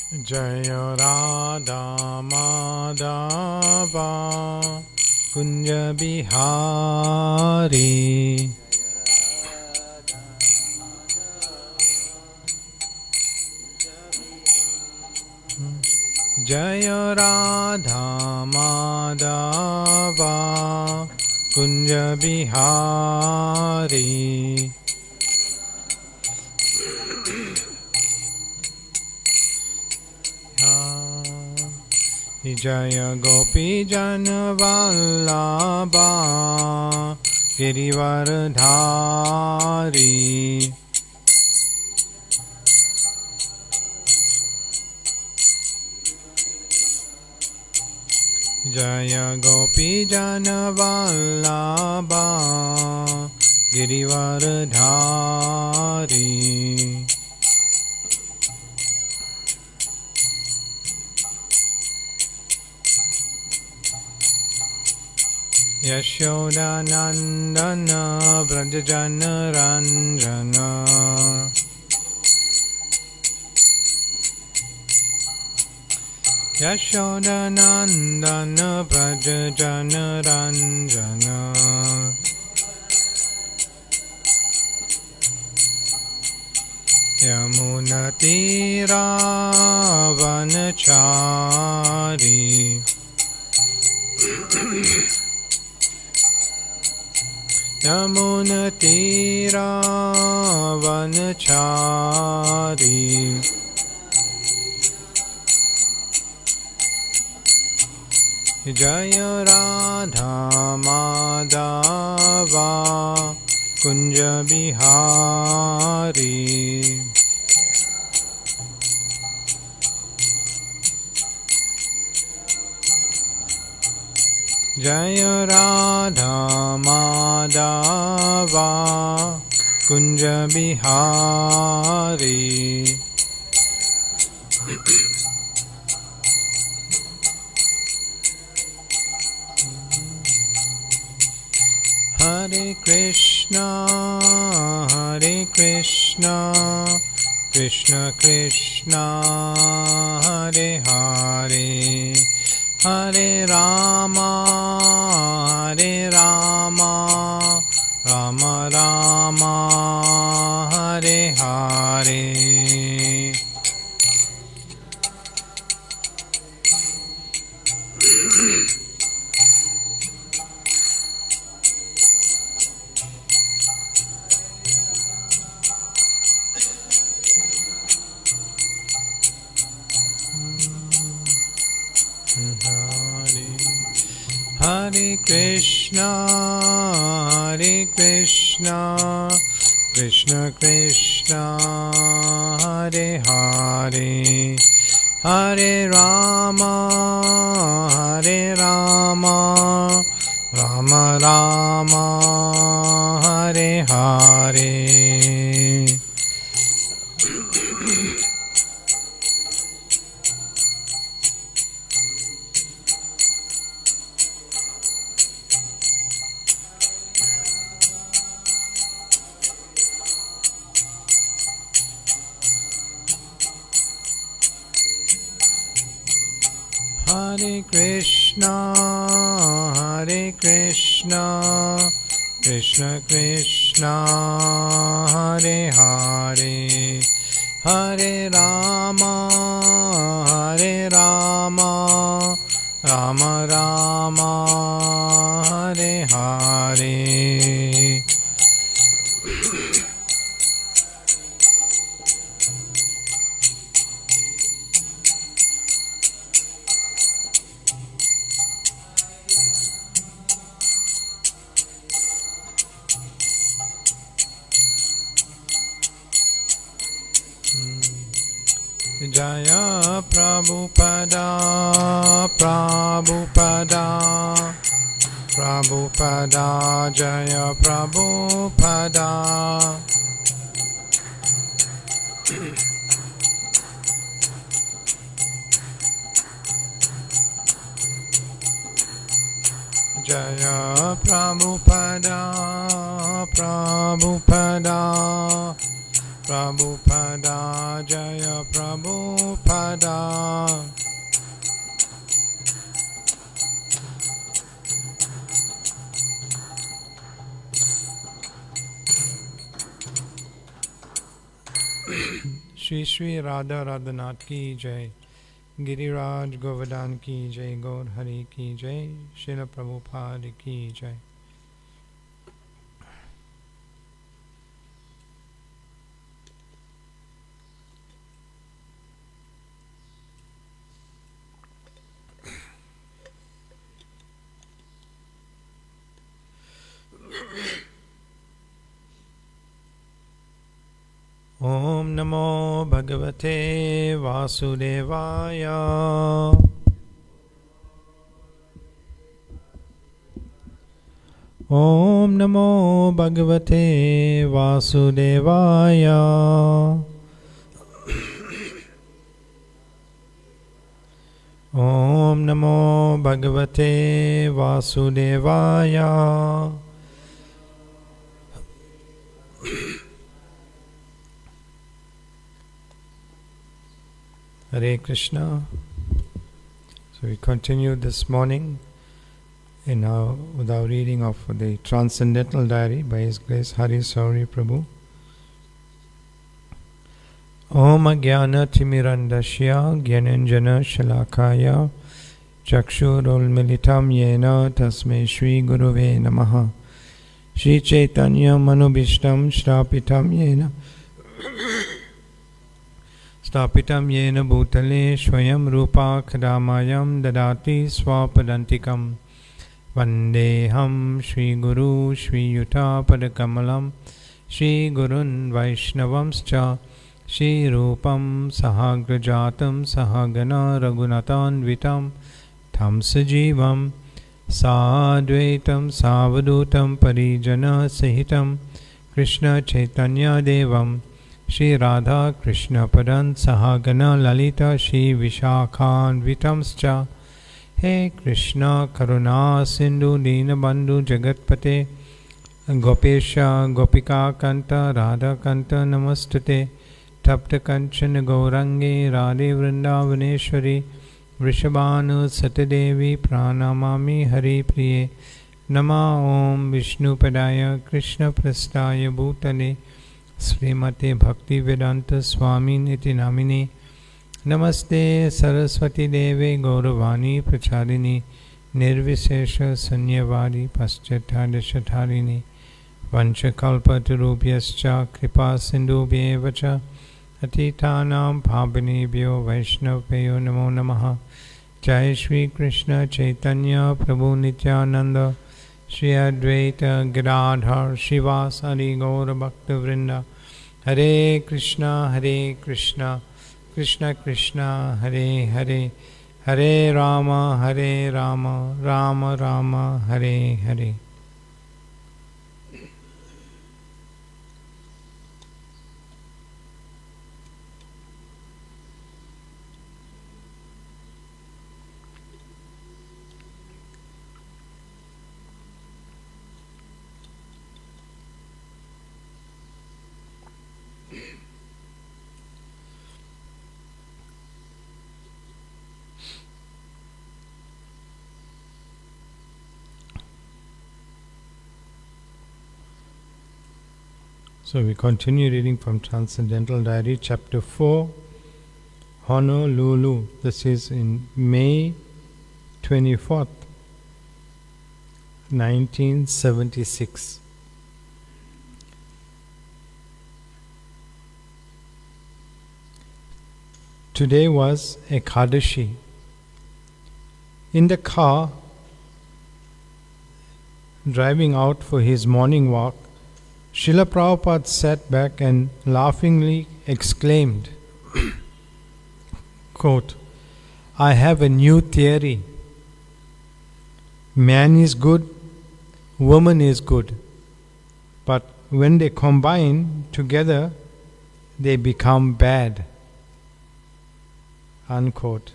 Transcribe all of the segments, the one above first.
Jaya Radha Madhava Kunja Bihari Jaya Radha Madhava Kunja Bihari Jaya Gopi Jana Vallabha Girivardhari Jaya Gopi Jana Vallabha Girivardhari Yashoda Nandana Vrajajana Ranjana Yashoda Nandana Vrajajana Ranjana Yamuna Tira Vanachari Yamuna Tira Vanachari Jaya Radha Madhava Kunja Bihari Jaya Radha Madhava Kunja Bihari Hare Krishna Krishna Krishna Hare Hare Hare Rama Rama Rama Hare Hare Hare Krishna Krishna Krishna Hare Hare Hare Rama Rama Rama Hare Hare Hare Krishna Krishna Krishna Hare Hare Hare Rama Rama Rama Hare Hare Jaya Prabhupada Jaya Prabhupada Jaya Prabhupada Prabhupada Jaya Prabhupada. Shri Shri Radha Radhanath ki Jai, Giriraj Govardhan ki Jai, Gaur Hari ki Jai, Srila Prabhupada ki Jai. Om Namo Bhagavate Vasudevaya. Om Namo Bhagavate Vasudevaya. Om Namo Bhagavate Vasudevaya. Hare Krishna. So we continue this morning with our reading of the Transcendental Diary by His Grace Hari Sauri Prabhu. Om Jnana Timirandasya Gyananjana Shalakaya Chakshurul Militam Yena Tasmai Shri Guruve Namaha. Shri Chaitanya Manubhishtam Shrapitam Yena Stapitam Yena Bhutale Swayam Rupa Kadamayam Dadati Swapadantikam Vandeham Shri Guru Shri Yuta Padakamalam Shri Gurun Vaishnavamscha Shri Rupam Sahagrajatam Sahagana Raghunatan Vitam Tam Sajivam Sadvaitam Savadutam Parijana Sahitam Krishna Chaitanya Devam Shri Radha Krishna Padan Sahagana Lalita Shri Vishakhan Vitamscha. He Krishna Karuna Sindhu Dinabandhu Jagatpate Gopesha Gopika Kanta Radha Kanta Namastate Tapta Kanchan Gaurangi Radhe Vrindavaneshwari Vrishabhanu Satadevi Pranamami Hari Priye Nama Om Vishnu Padaya Krishna Prastaya Bhutale Srimate Bhakti Vedanta Swami Niti Namini Namaste Saraswati Deve Gauravani Pracharini Nirvisesha Sanyavari Paschatadashatharini Vanchakalpatarubhyascha Kripa Sindhubhyevacha Atitanam Pavanebhyo Vaishnavabhyo Namo Namaha. Jai Shri Krishna Chaitanya Prabhu Nityananda Shri Advaita Giradhar Shivasari Gaura Bhakta Vrinda. Hare Krishna Krishna Krishna Hare Hare Hare Rama Rama Rama Hare Hare. So we continue reading from Transcendental Diary, Chapter 4, Honolulu. This is in May 24th, 1976. Today was Ekadashi. In the car, driving out for his morning walk, Srila Prabhupada sat back and laughingly exclaimed, quote, I have a new theory. Man is good, woman is good, but when they combine together, they become bad. Unquote.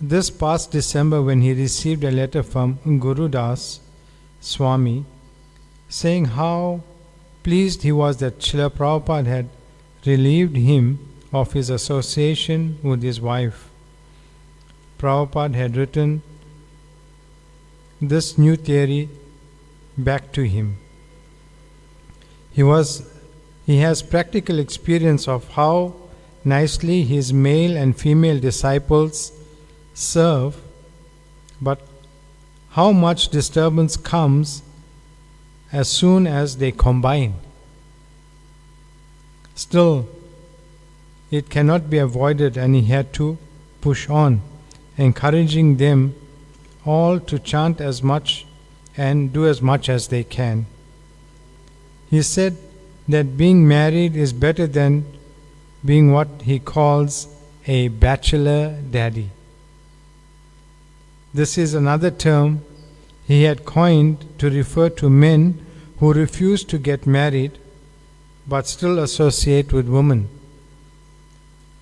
This past December, when he received a letter from Guru Das Swami saying how pleased he was that Srila Prabhupada had relieved him of his association with his wife. Prabhupada had written this new theory back to him. He has practical experience of how nicely his male and female disciples serve, but how much disturbance comes as soon as they combine. Still, it cannot be avoided, and he had to push on, encouraging them all to chant as much and do as much as they can. He said that being married is better than being what he calls a bachelor daddy. This is another term he had coined to refer to men who refuse to get married but still associate with women.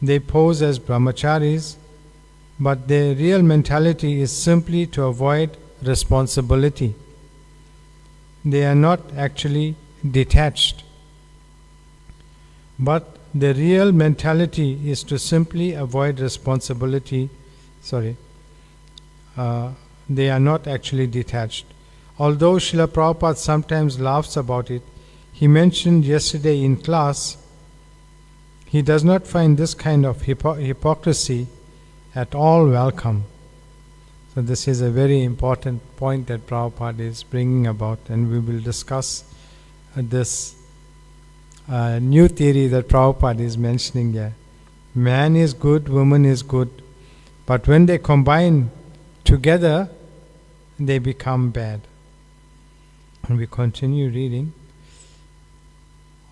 They pose as brahmacharis, but their real mentality is simply to avoid responsibility. They are not actually detached, but the real mentality is to simply avoid responsibility. They are not actually detached. Although Srila Prabhupada sometimes laughs about it, he mentioned yesterday in class, he does not find this kind of hypocrisy at all welcome. So this is a very important point that Prabhupada is bringing about, and we will discuss this new theory that Prabhupada is mentioning here. Man is good, woman is good, but when they combine together, they become bad. And we continue reading.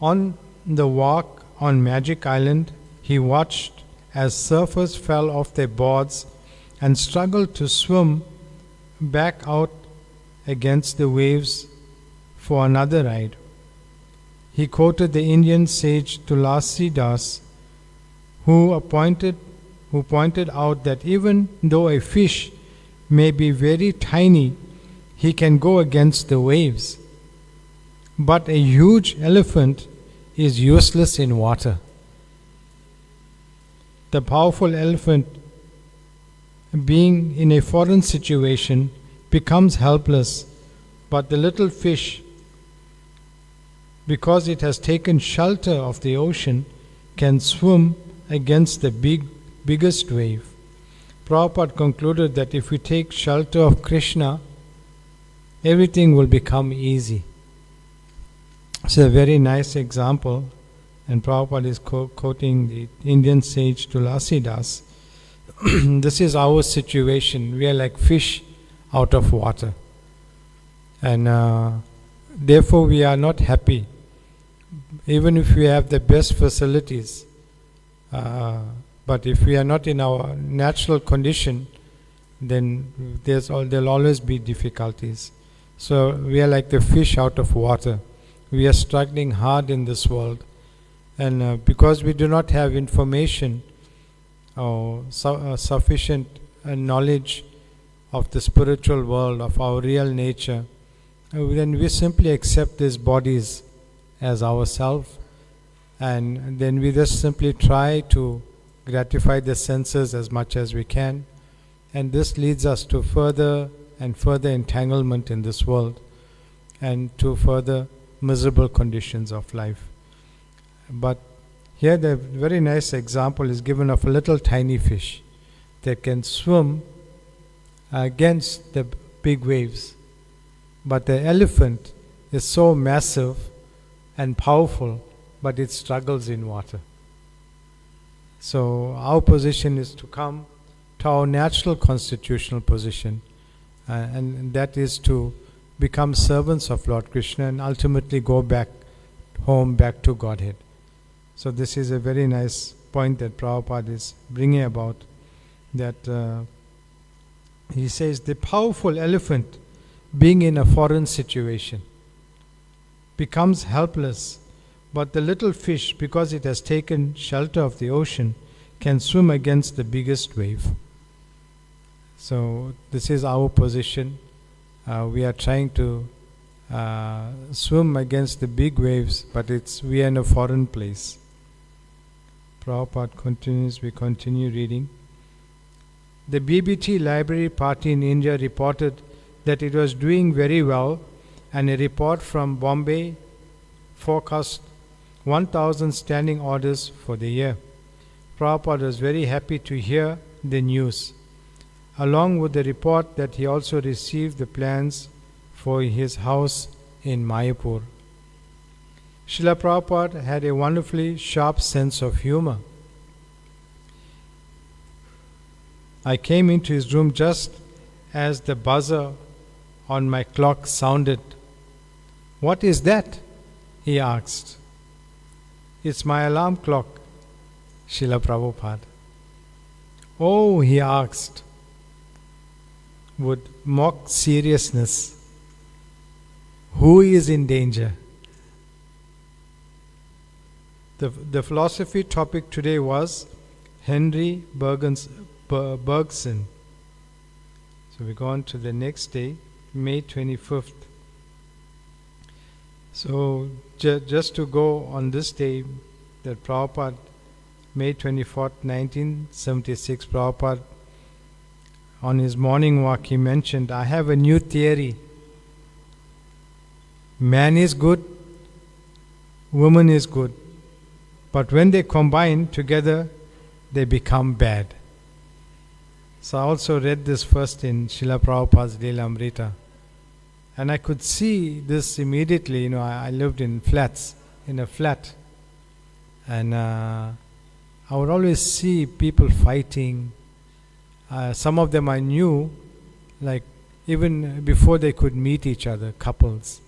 On the walk on Magic Island, he watched as surfers fell off their boards and struggled to swim back out against the waves for another ride. He quoted the Indian sage Tulsidas, who pointed out that even though a fish may be very tiny, he can go against the waves. But a huge elephant is useless in water. The powerful elephant, being in a foreign situation, becomes helpless, but the little fish, because it has taken shelter of the ocean, can swim against the biggest wave. Prabhupada concluded that if we take shelter of Krishna, everything will become easy. It's a very nice example, and Prabhupada is quoting the Indian sage Tulsidas. This is our situation. We are like fish out of water, and therefore we are not happy, even if we have the best facilities. But if we are not in our natural condition, then there'll always be difficulties. So we are like the fish out of water. We are struggling hard in this world, and because we do not have information or sufficient knowledge of the spiritual world, of our real nature, then we simply accept these bodies as ourselves, and then we just simply try to gratify the senses as much as we can, and this leads us to further and further entanglement in this world and to further miserable conditions of life. But here the very nice example is given of a little tiny fish that can swim against the big waves, but the elephant is so massive and powerful, but it struggles in water. So our position is to come to our natural constitutional position, and that is to become servants of Lord Krishna and ultimately go back home, back to Godhead. So this is a very nice point that Prabhupada is bringing about, that he says the powerful elephant, being in a foreign situation, becomes helpless, but the little fish, because it has taken shelter of the ocean, can swim against the biggest wave. So this is our position. We are trying to swim against the big waves, but we are in a foreign place. Prabhupada continues, we continue reading. The BBT library party in India reported that it was doing very well, and a report from Bombay forecast 1,000 standing orders for the year. Prabhupada was very happy to hear the news, along with the report that he also received the plans for his house in Mayapur. Srila Prabhupada had a wonderfully sharp sense of humor. I came into his room just as the buzzer on my clock sounded. "What is that?" he asked. "It's my alarm clock, Srila Prabhupada." "Oh," he asked with mock seriousness, "who is in danger?" The philosophy topic today was Henry Bergson. So we go on to the next day, May 25th. So just to go on this day, that Prabhupada, May 24th, 1976, Prabhupada, on his morning walk, he mentioned, "I have a new theory. Man is good, woman is good. But when they combine together, they become bad." So I also read this first in Srila Prabhupada's Leelamrita. And I could see this immediately. I lived in a flat. And I would always see people fighting. Some of them I knew, like even before they could meet each other, couples.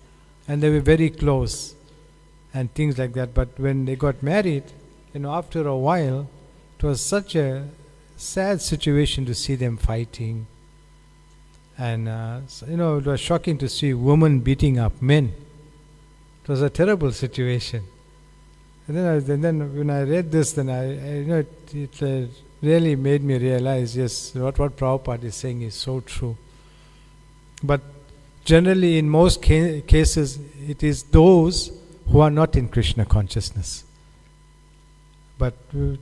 And they were very close and things like that. But when they got married, after a while, it was such a sad situation to see them fighting. And, it was shocking to see women beating up men. It was a terrible situation. And then when I read this, then it really made me realize, yes, what Prabhupada is saying is so true. But generally, in most cases, it is those who are not in Krishna consciousness. But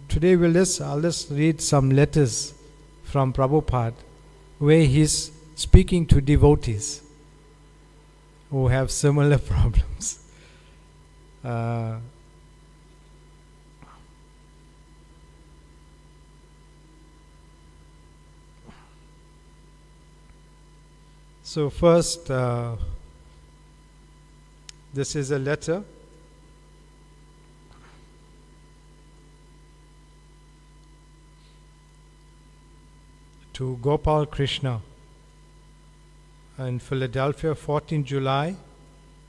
today I'll just read some letters from Prabhupada where he's speaking to devotees who have similar problems. So first, this is a letter to Gopal Krishna in Philadelphia, 14 July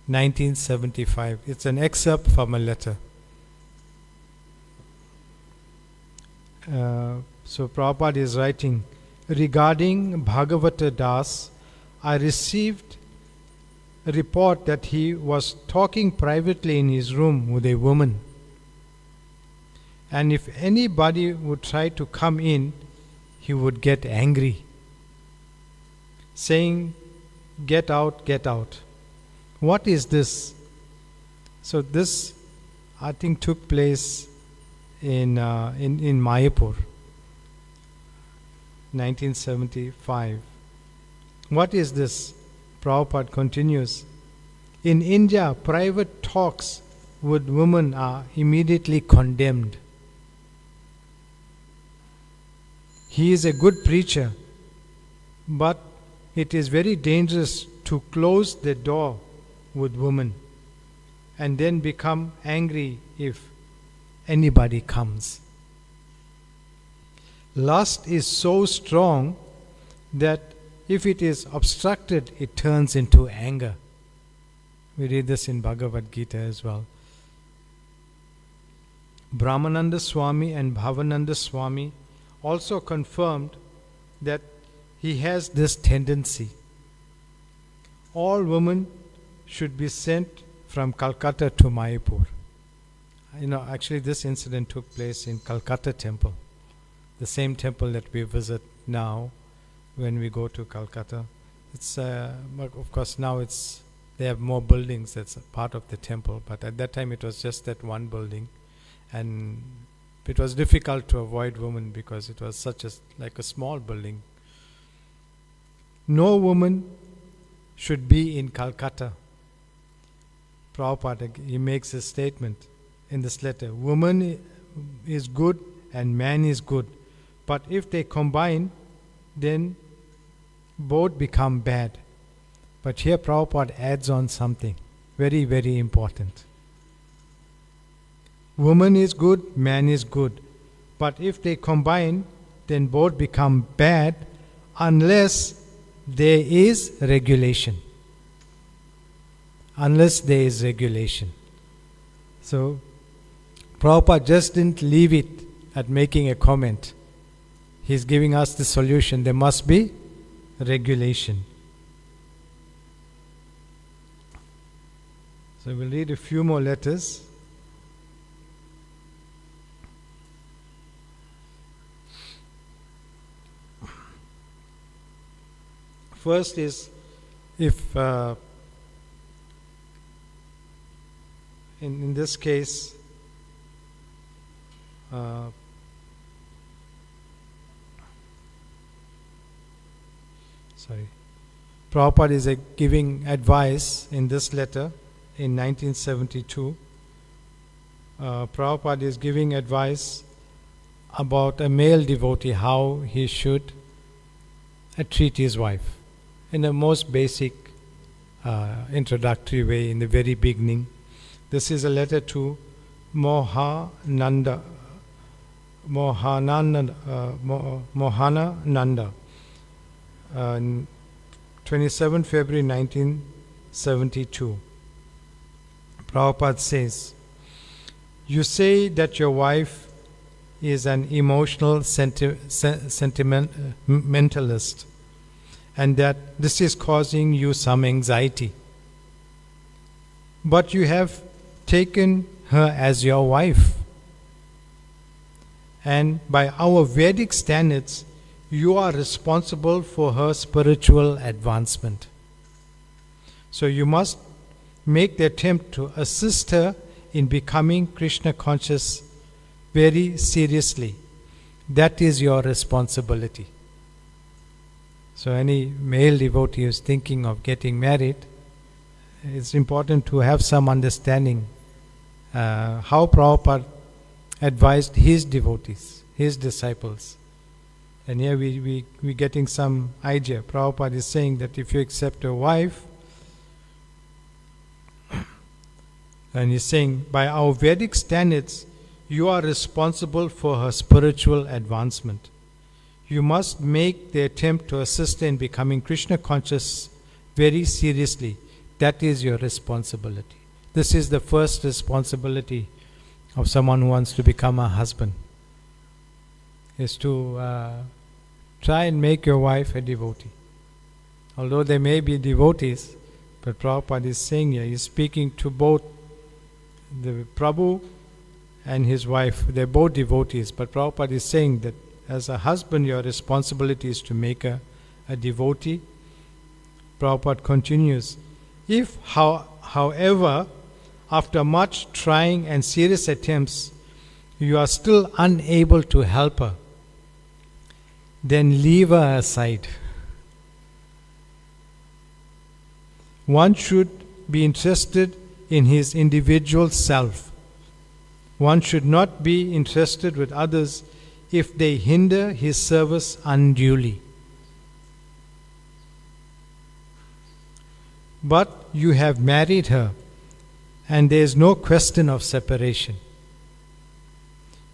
1975. It's an excerpt from a letter. So Prabhupada is writing, regarding Bhagavata Das, I received a report that he was talking privately in his room with a woman. And if anybody would try to come in, he would get angry, saying, "Get out, get out." What is this? So this, I think, took place in Mayapur, 1975. What is this? Prabhupada continues, in India, private talks with women are immediately condemned. He is a good preacher, but it is very dangerous to close the door with women and then become angry if anybody comes. Lust is so strong that if it is obstructed, it turns into anger. We read this in Bhagavad Gita as well. Brahmananda Swami and Bhavananda Swami also confirmed that he has this tendency. All women should be sent from Calcutta to Mayapur. Actually this incident took place in Calcutta temple, the same temple that we visit now when we go to Calcutta. It's of course now it's They have more buildings, that's a part of the temple, but at that time it was just that one building, and it was difficult to avoid women because it was such like a small building. No woman should be in Calcutta. Prabhupada, he makes a statement in this letter. Woman is good and man is good. But if they combine, then both become bad. But here Prabhupada adds on something very, very important. Woman is good, man is good. But if they combine, then both become bad unless there is regulation. Unless there is regulation. So, Prabhupada just didn't leave it at making a comment. He's giving us the solution. There must be regulation. So we'll read a few more letters. First is, if in this case, Prabhupada is giving advice in this letter in 1972. Prabhupada is giving advice about a male devotee, how he should treat his wife in the most basic introductory way in the very beginning. This is a letter to Mohananda, 27 February 1972. Prabhupada says, you say that your wife is an emotional sentimentalist and that this is causing you some anxiety. But you have taken her as your wife. And by our Vedic standards, you are responsible for her spiritual advancement. So you must make the attempt to assist her in becoming Krishna conscious very seriously. That is your responsibility. So any male devotee who is thinking of getting married, it's important to have some understanding how Prabhupada advised his devotees, his disciples. And here we're getting some idea. Prabhupada is saying that if you accept a wife, and he's saying, by our Vedic standards, you are responsible for her spiritual advancement. You must make the attempt to assist her in becoming Krishna conscious very seriously. That is your responsibility. This is the first responsibility of someone who wants to become a husband, is to try and make your wife a devotee. Although there may be devotees, but Prabhupada is saying here, he's speaking to both the Prabhu and his wife. They're both devotees, but Prabhupada is saying that as a husband, your responsibility is to make her a devotee. Prabhupada continues, if, however, after much trying and serious attempts, you are still unable to help her, then leave her aside. One should be interested in his individual self. One should not be interested with others if they hinder his service unduly. But you have married her, and there is no question of separation.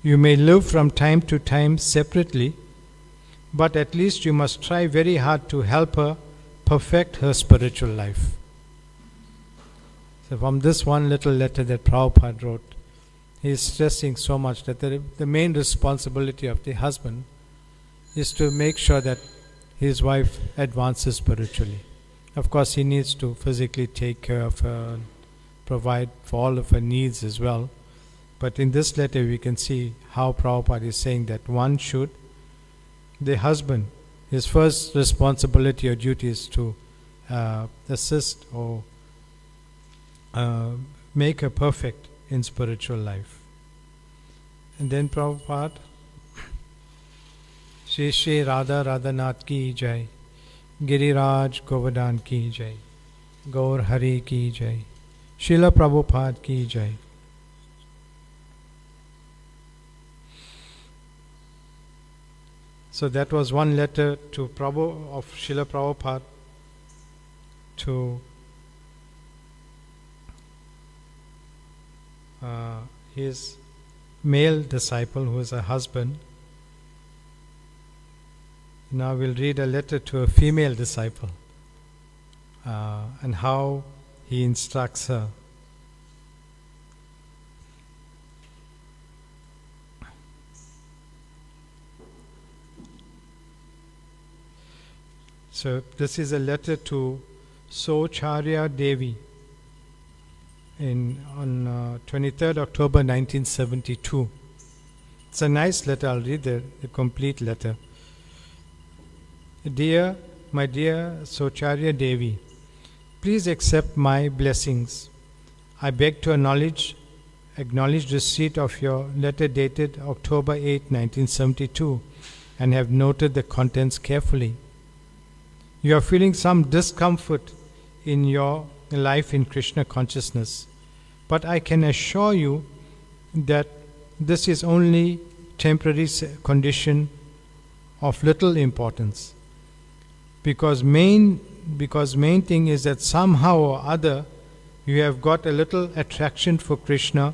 You may live from time to time separately, but at least you must try very hard to help her perfect her spiritual life. So from this one little letter that Prabhupada wrote, he is stressing so much that the main responsibility of the husband is to make sure that his wife advances spiritually. Of course, he needs to physically take care of her, provide for all of her needs as well. But in this letter, we can see how Prabhupada is saying that one should, the husband, his first responsibility or duty is to assist or make her perfect in spiritual life. And then Prabhupada, Shri Shri Radha Radhanath ki jai, Giriraj Govardhan ki jai, Gaur Hari ki jai, Srila Prabhupada ki jai. So that was one letter to of Srila Prabhupada to his male disciple, who is a husband. Now we'll read a letter to a female disciple and how he instructs her. So this is a letter to Socharya Devi on 23rd October 1972. It's a nice letter. I'll read the complete letter. My dear Socharya Devi, please accept my blessings. I beg to acknowledge receipt of your letter dated October 8, 1972, and have noted the contents carefully. You are feeling some discomfort in your life in Krishna consciousness, but I can assure you that this is only temporary condition of little importance. Because main thing is that somehow or other you have got a little attraction for Krishna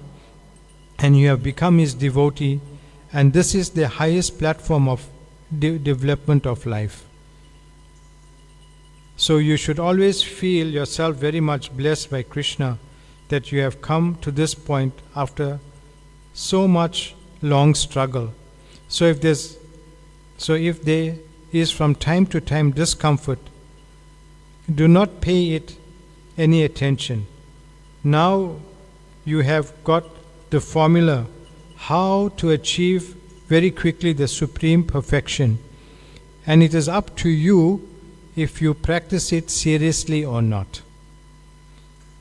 and you have become his devotee, and this is the highest platform of development of life. So you should always feel yourself very much blessed by Krishna that you have come to this point after so much long struggle. So if there is from time to time discomfort, do not pay it any attention. Now you have got the formula how to achieve very quickly the supreme perfection, and it is up to you if you practice it seriously or not.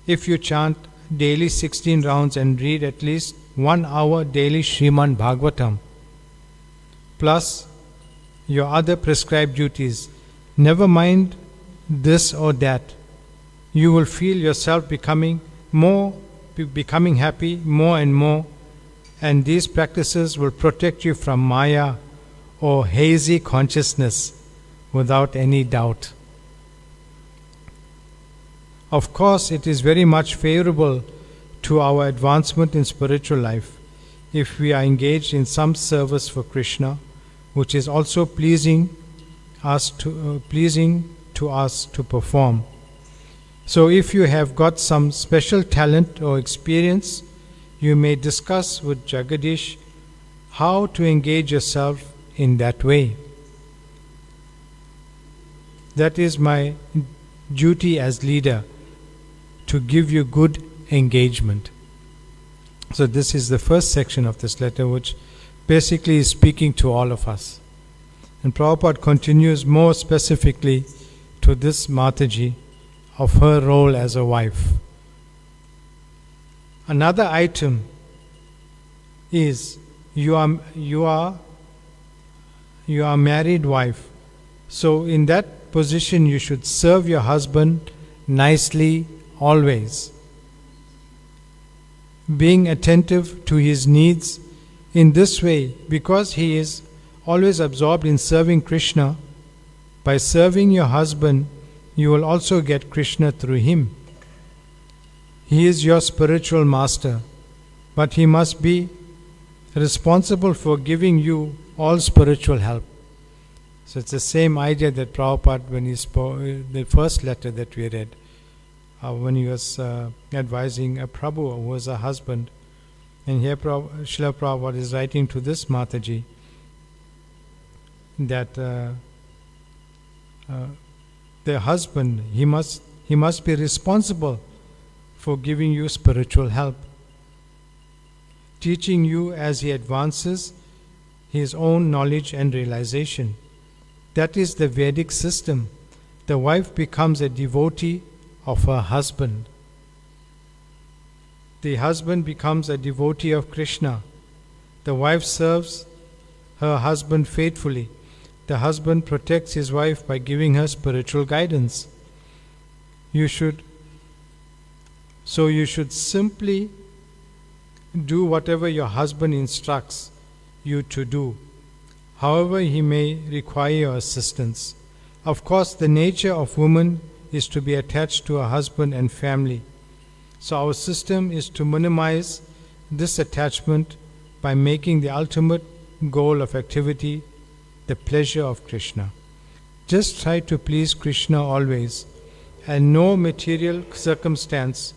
If you chant daily 16 rounds and read at least 1 hour daily Srimad Bhagavatam, plus your other prescribed duties, never mind this or that, you will feel yourself becoming happy more and more, and these practices will protect you from Maya or hazy consciousness without any doubt. Of course, it is very much favorable to our advancement in spiritual life if we are engaged in some service for Krishna, which is also pleasing to us to perform. So if you have got some special talent or experience, you may discuss with Jagadish how to engage yourself in that way. That is my duty as leader, to give you good engagement. So this is the first section of this letter, which basically is speaking to all of us. And Prabhupada continues more specifically to this Mataji of her role as a wife. Another item is you are a married wife. So in that position you should serve your husband nicely always, being attentive to his needs. In this way, because he is always absorbed in serving Krishna, by serving your husband, you will also get Krishna through him. He is your spiritual master, but he must be responsible for giving you all spiritual help. So it's the same idea that Prabhupada, when he spoke, the first letter that we read, when he was advising a Prabhu who was a husband, and here Srila Prabhupada is writing to this Mataji that the husband, he must be responsible for giving you spiritual help, teaching you as he advances his own knowledge and realization. That is the Vedic system. The wife becomes a devotee of her husband. the husband becomes a devotee of Krishna. The wife serves her husband faithfully. The husband protects his wife by giving her spiritual guidance. You should simply do whatever your husband instructs you to do, however he may require your assistance. Of course, the nature of woman is to be attached to her husband and family. So our system is to minimize this attachment by making the ultimate goal of activity the pleasure of Krishna. Just try to please Krishna always, and no material circumstance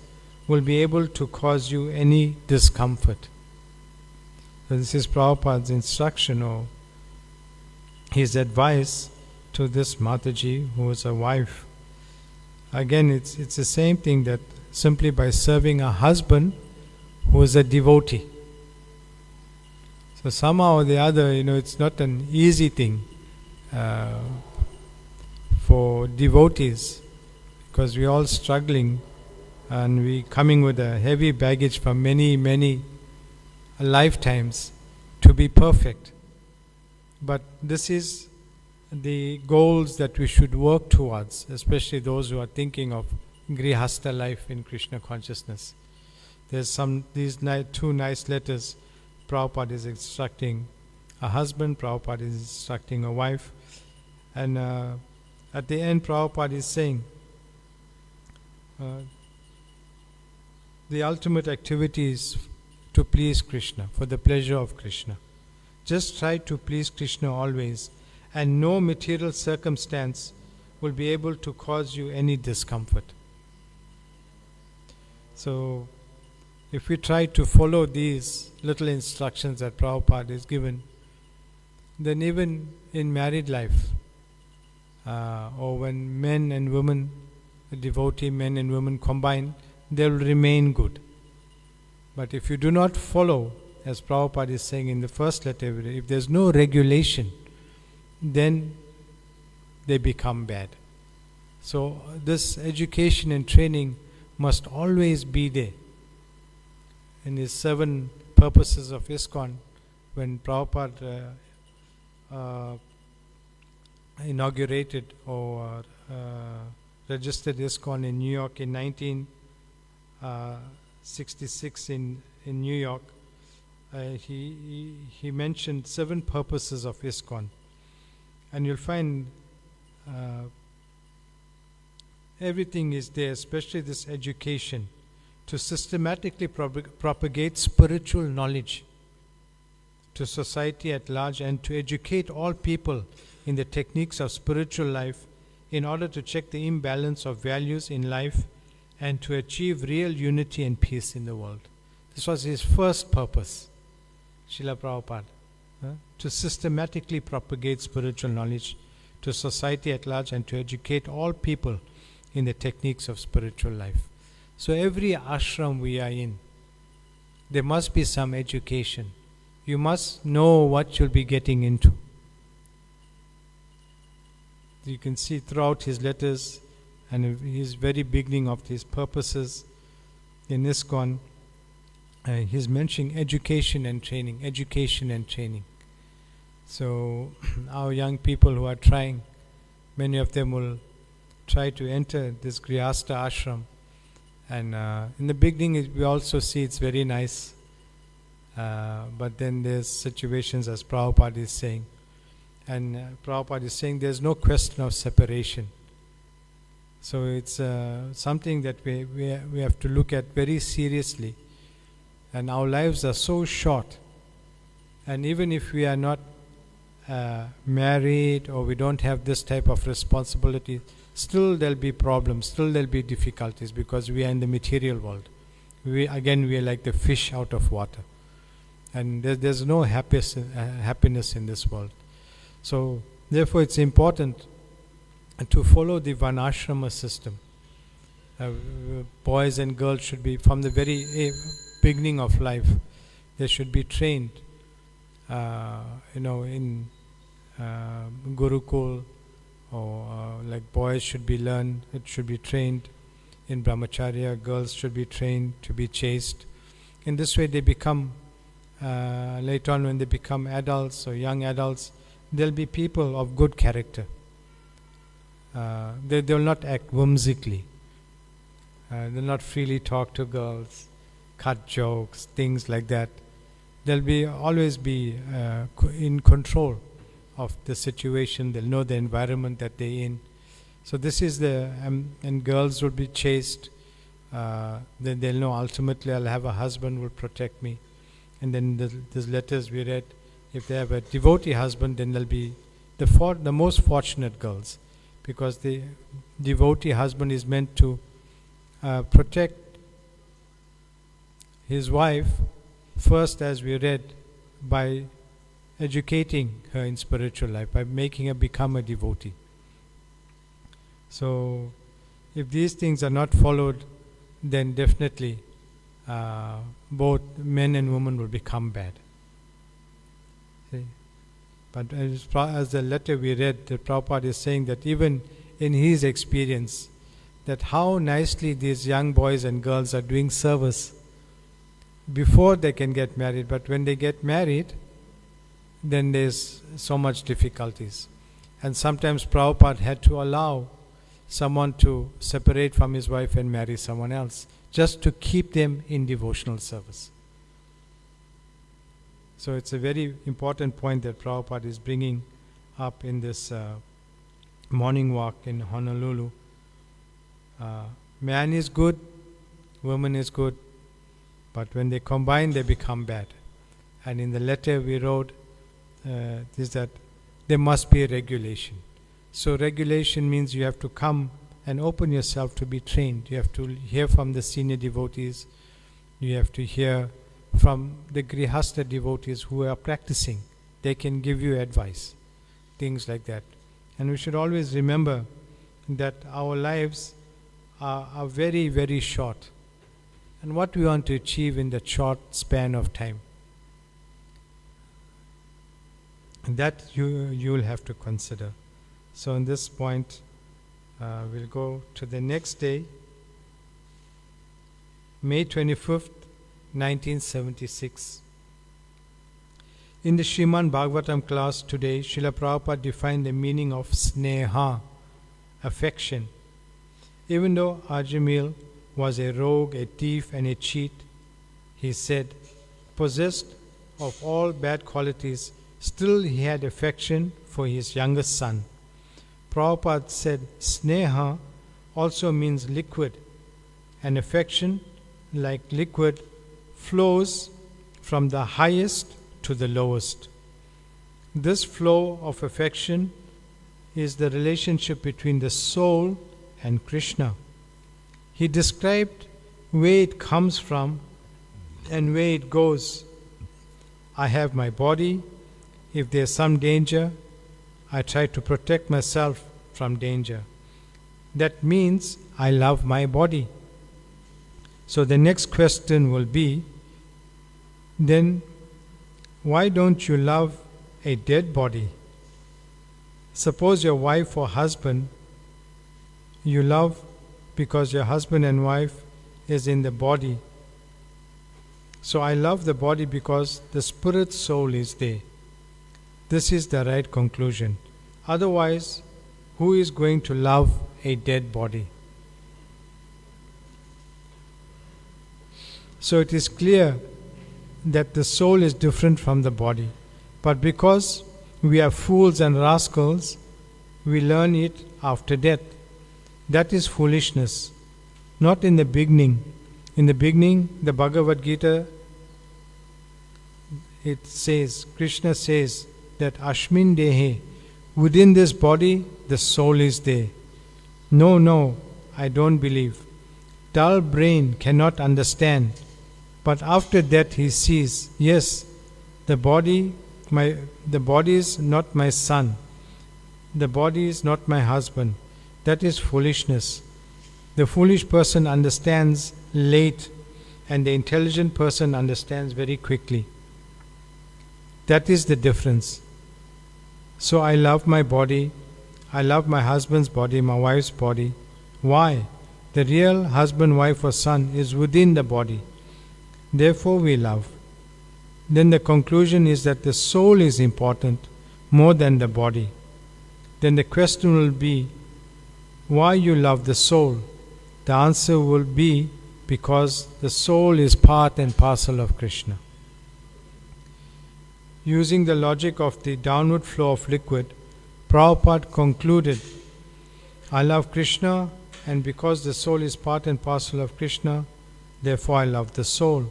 will be able to cause you any discomfort. So this is Prabhupada's instruction or his advice to this Mataji who was a wife. Again, it's the same thing, that simply by serving a husband who is a devotee. So somehow or the other, it's not an easy thing for devotees, because we're all struggling and we coming with a heavy baggage from many, many lifetimes to be perfect. But this is the goals that we should work towards, especially those who are thinking of Grihastha life in Krishna consciousness. There's these two nice letters. Prabhupada is instructing a husband, Prabhupada is instructing a wife, and at the end Prabhupada is saying the ultimate activity is to please Krishna, for the pleasure of Krishna. Just try to please Krishna always, and no material circumstance will be able to cause you any discomfort. So, if we try to follow these little instructions that Prabhupada is given, then even in married life, or when men and women, devotee men and women combine, they will remain good. But if you do not follow, as Prabhupada is saying in the first letter, if there's no regulation, then they become bad. So this education and training must always be there. In his 7 purposes of ISKCON, when Prabhupada inaugurated or registered ISKCON in New York in 1966 in New York, he mentioned 7 purposes of ISKCON. And you'll find everything is there, especially this education, to systematically propagate spiritual knowledge to society at large, and to educate all people in the techniques of spiritual life in order to check the imbalance of values in life and to achieve real unity and peace in the world. This was his first purpose, Srila Prabhupada, to systematically propagate spiritual knowledge to society at large and to educate all people in the techniques of spiritual life. So every ashram we are in, there must be some education. You must know what you'll be getting into. You can see throughout his letters and his very beginning of his purposes in ISKCON, he's mentioning education and training, education and training. So our young people who are trying, many of them will try to enter this Grihastha ashram. And in the beginning we also see it's very nice, but then there's situations, as Prabhupada is saying. And Prabhupada is saying there's no question of separation. So it's something that we have to look at very seriously. And our lives are so short. And even if we are not married or we don't have this type of responsibility, still there'll be problems, still there'll be difficulties, because we are in the material world. We are like the fish out of water. And there's no happiness in this world. So therefore it's important to follow the Varnashrama system. Boys and girls should be, from the very beginning of life, they should be trained in Gurukul, or like boys should be trained in Brahmacharya, girls should be trained to be chaste, In this way they become, later on when they become adults or young adults, they'll be people of good character. They will not act whimsically. They'll not freely talk to girls, cut jokes, things like that. They'll always be in control of the situation. They'll know the environment that they're in. So this is and girls will be chaste. Then they'll know ultimately I'll have a husband who will protect me. And then these letters we read, if they have a devotee husband, then they'll be the most fortunate girls, because the devotee husband is meant to protect his wife first, as we read, by educating her in spiritual life, by making her become a devotee. So if these things are not followed, then definitely both men and women will become bad. See? But as the letter we read, the Prabhupada is saying that even in his experience, that how nicely these young boys and girls are doing service before they can get married. But when they get married, then there's so much difficulties. And sometimes Prabhupada had to allow someone to separate from his wife and marry someone else, just to keep them in devotional service. So it's a very important point that Prabhupada is bringing up in this morning walk in Honolulu. Man is good, woman is good, but when they combine, they become bad. And in the letter we wrote is that there must be a regulation. So regulation means you have to come and open yourself to be trained. You have to hear from the senior devotees. You have to hear from the Grihastha devotees who are practicing. They can give you advice, things like that. And we should always remember that our lives are very, very short. And what we want to achieve in that short span of time, that you will have to consider. So on this point, we'll go to the next day, May 25th, 1976. In the Srimad Bhagavatam class today, Srila Prabhupada defined the meaning of sneha, affection. Even though Ajamil was a rogue, a thief and a cheat, he said, possessed of all bad qualities, still he had affection for his youngest son. Prabhupada said sneha also means liquid, and affection, like liquid, flows from the highest to the lowest. This flow of affection is the relationship between the soul and Krishna. He described where it comes from and where it goes. I have my body. If there is some danger, I try to protect myself from danger. That means I love my body. So the next question will be, then why don't you love a dead body? Suppose your wife or husband you love because your husband and wife is in the body. So I love the body because the spirit soul is there. This is the right conclusion. Otherwise, who is going to love a dead body? So it is clear that the soul is different from the body. But because we are fools and rascals, we learn it after death. That is foolishness. Not in the beginning. In the beginning, the Bhagavad Gita, it says, Krishna says that Ashmin Dehe, within this body, the soul is there. No, I don't believe. Dull brain cannot understand. But after that he sees, yes, the body is not my son. The body is not my husband. That is foolishness. The foolish person understands late, and the intelligent person understands very quickly. That is the difference. So I love my body. I love my husband's body, my wife's body. Why? The real husband, wife or son is within the body. Therefore we love. Then the conclusion is that the soul is important more than the body. Then the question will be, why you love the soul? The answer will be, because the soul is part and parcel of Krishna. Using the logic of the downward flow of liquid, Prabhupada concluded, I love Krishna, and because the soul is part and parcel of Krishna, therefore I love the soul.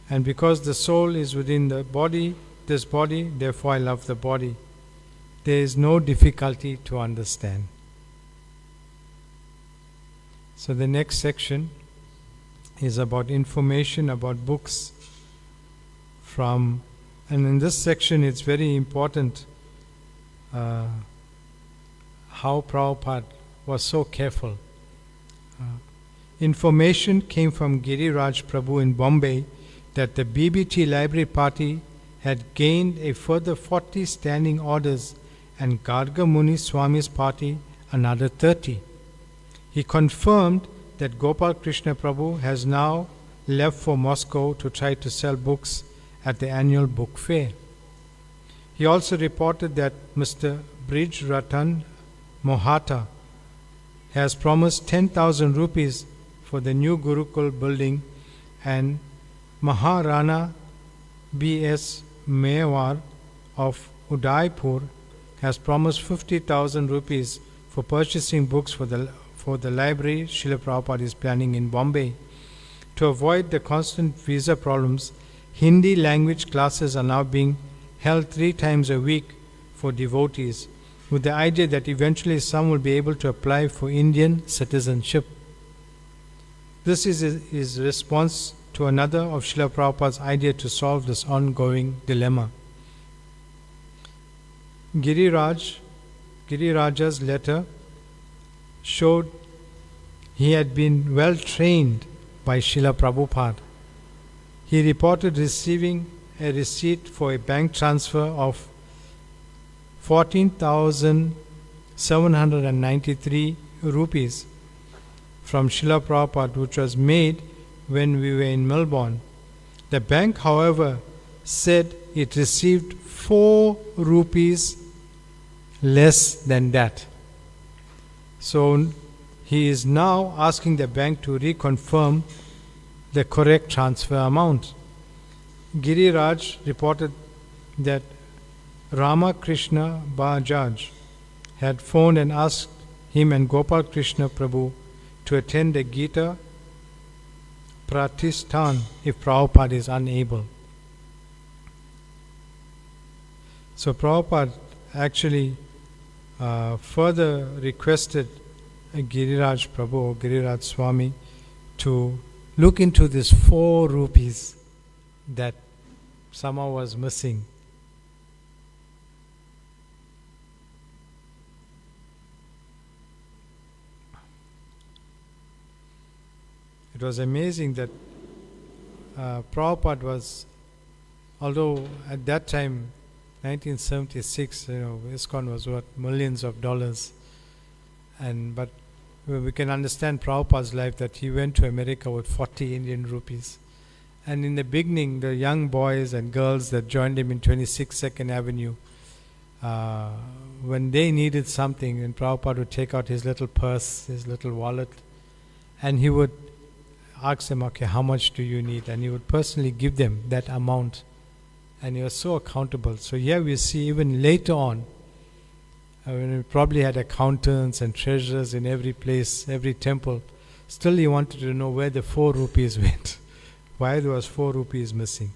And because the soul is within the body, this body, therefore I love the body. There is no difficulty to understand. So the next section is about information about books from, and in this section it's very important how Prabhupada was so careful. Information came from Giriraj Prabhu in Bombay that the BBT Library Party had gained a further 40 standing orders and Garga Muni Swami's party another 30. He confirmed that Gopal Krishna Prabhu has now left for Moscow to try to sell books at the annual book fair. He also reported that Mr. Brij Ratan Mohata has promised 10,000 rupees for the new Gurukul building, and Maharana B.S. Mewar of Udaipur has promised 50,000 rupees for purchasing books for the library Srila Prabhupada is planning in Bombay. To avoid the constant visa problems, Hindi language classes are now being held 3 times a week for devotees, with the idea that eventually some will be able to apply for Indian citizenship. This is his response to another of Srila Prabhupada's idea to solve this ongoing dilemma. Giriraja's letter showed he had been well trained by Srila Prabhupada. He reported receiving a receipt for a bank transfer of 14,793 rupees from Srila Prabhupada, which was made when we were in Melbourne. The bank, however, said it received 4 rupees less than that. So he is now asking the bank to reconfirm the correct transfer amount. Giriraj reported that Ramakrishna Bajaj had phoned and asked him and Gopal Krishna Prabhu to attend the Gita Pratishthan if Prabhupada is unable. So Prabhupada actually further requested Giriraj Prabhu or Giriraj Swami to look into this 4 rupees that somehow was missing. It was amazing that Prabhupada was, although at that time, 1976, ISKCON was worth millions of dollars, but we can understand Prabhupada's life that he went to America with 40 Indian rupees. And in the beginning, the young boys and girls that joined him in 26 2nd Avenue, when they needed something, and Prabhupada would take out his little purse, his little wallet, and he would ask them, okay, how much do you need? And he would personally give them that amount. And he was so accountable. So here we see even later on, when we probably had accountants and treasurers in every place, every temple, still he wanted to know where the 4 rupees went. Why there was 4 rupees missing.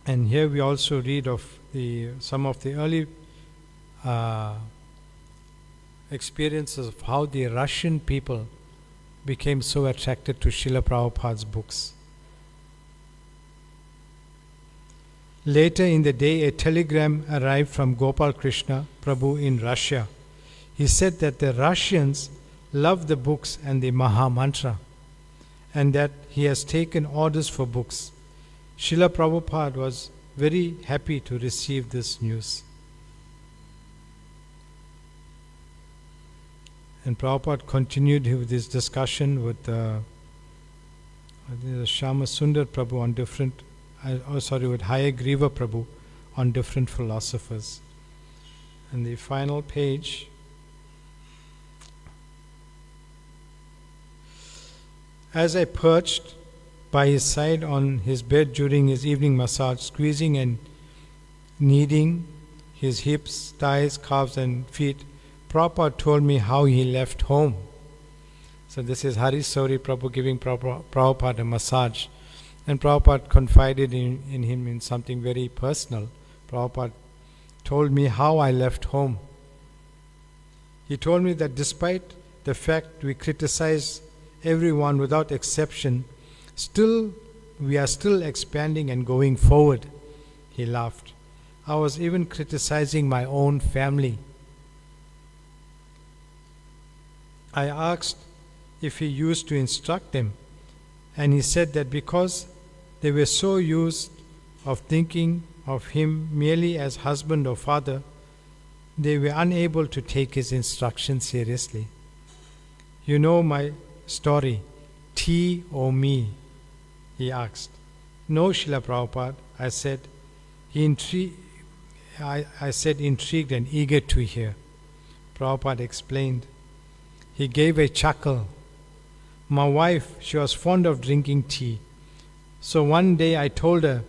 And here we also read of some of the early experiences of how the Russian people became so attracted to Srila Prabhupada's books. Later in the day, a telegram arrived from Gopal Krishna Prabhu in Russia. He said that the Russians love the books and the Maha Mantra, and that he has taken orders for books. Srila Prabhupada was very happy to receive this news. And Prabhupada continued with his discussion with Shama Sundar Prabhu on different, with Hayagriva Prabhu on different philosophers. And the final page, as I perched by his side on his bed during his evening massage, squeezing and kneading his hips, thighs, calves and feet, Prabhupada told me how he left home. So this is Hari Sauri Prabhu giving Prabhupada a massage. And Prabhupada confided in him in something very personal. Prabhupada told me how I left home. He told me that despite the fact we criticize everyone without exception, we are still expanding and going forward. He laughed. I was even criticizing my own family. I asked if he used to instruct them, and he said that because they were so used of thinking of him merely as husband or father, they were unable to take his instruction seriously. You know my story, tea or me? He asked. No, Srila Prabhupada, I said. I said, intrigued and eager to hear. Prabhupada explained. He gave a chuckle. My wife, she was fond of drinking tea. So one day I told her,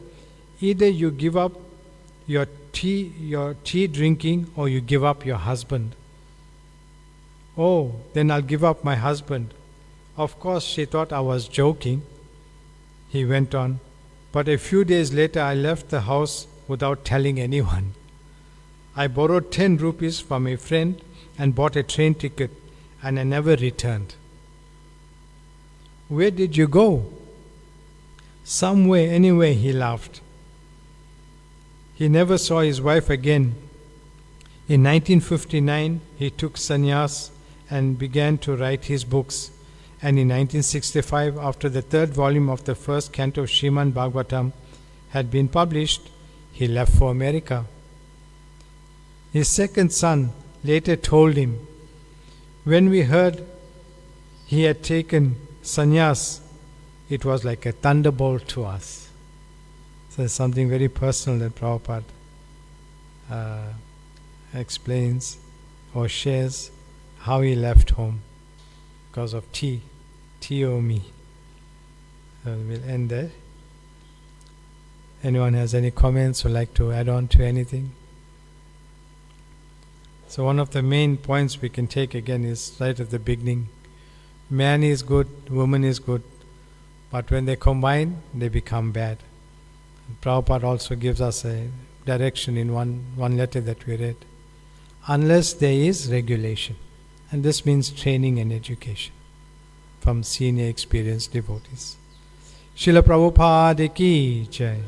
either you give up your tea drinking or you give up your husband. Oh, then I'll give up my husband. Of course, she thought I was joking. He went on, but a few days later I left the house without telling anyone. I borrowed 10 rupees from a friend and bought a train ticket, and I never returned. Where did you go? Somewhere, anyway, he laughed. He never saw his wife again. In 1959, he took sannyas and began to write his books. And in 1965, after the 3rd volume of the first canto of Srimad Bhagavatam had been published, he left for America. His second son later told him, when we heard he had taken sannyas, it was like a thunderbolt to us. So it's something very personal that Prabhupada explains or shares how he left home because of tea or me. So we'll end there. Anyone has any comments or like to add on to anything? So one of the main points we can take again is right at the beginning. Man is good, woman is good, but when they combine, they become bad. And Prabhupada also gives us a direction in one letter that we read. Unless there is regulation. And this means training and education from senior experienced devotees. Srila Prabhupada ki jai.